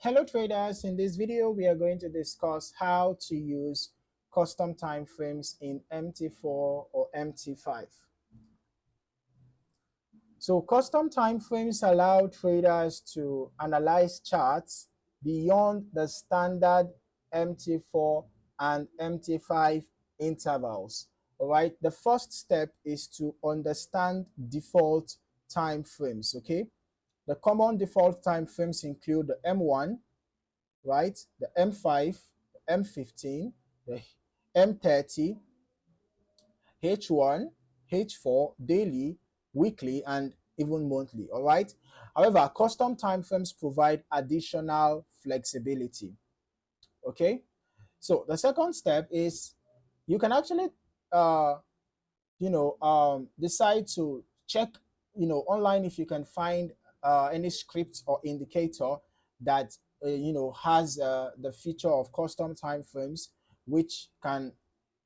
Hello traders, in this video we are going to discuss how to use custom time frames in MT4 or MT5. So custom time frames allow traders to analyze charts beyond the standard MT4 and MT5 intervals. All right, the first step is to understand default time frames. Okay, the common default time frames include the M1, right? The M5, the M15, the M30, H1, H4, daily, weekly, and even monthly, all right? However, custom timeframes provide additional flexibility, okay? So the second step is you can actually, decide to check, online if you can find any script or indicator that has the feature of custom timeframes, which can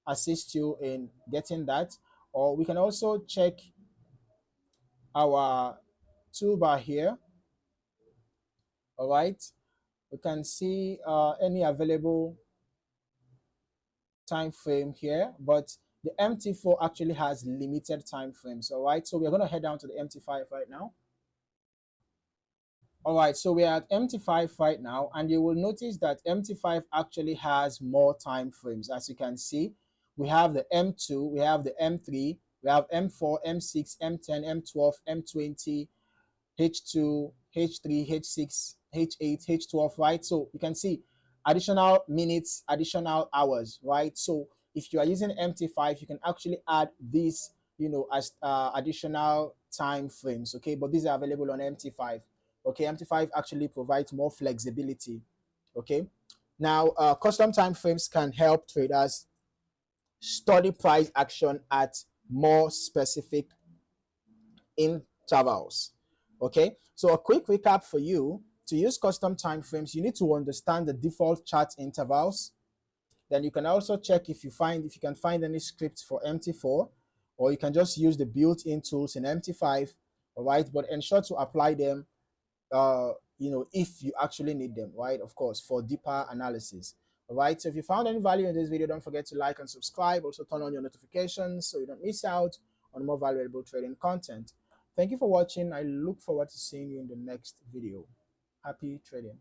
assist you in getting that. Or we can also check our toolbar here. All right, we can see any available time frame here, but the MT4 actually has limited time frames. All right, so we're going to head down to the MT5 right now. All right, so we're at MT5 right now, and you will notice that MT5 actually has more time frames. As you can see, we have the M2, we have the M3, we have M4, M6, M10, M12, M20, H2, H3, H6, H8, H12, right? So you can see additional minutes, additional hours, right? So if you are using MT5, you can actually add these, as additional time frames, okay? But these are available on MT5. Okay, MT5 actually provides more flexibility. Okay, now custom time frames can help traders study price action at more specific intervals. Okay, so a quick recap for you: to use custom time frames, you need to understand the default chart intervals. Then you can also check if you can find any scripts for MT4, or you can just use the built-in tools in MT5. All right, but ensure to apply them if you actually need them, right? Of course, for deeper analysis. All right, so if you found any value in this video, don't forget to like and subscribe. Also turn on your notifications so you don't miss out on more valuable trading content. Thank you for watching. I look forward to seeing you in the next video. Happy trading.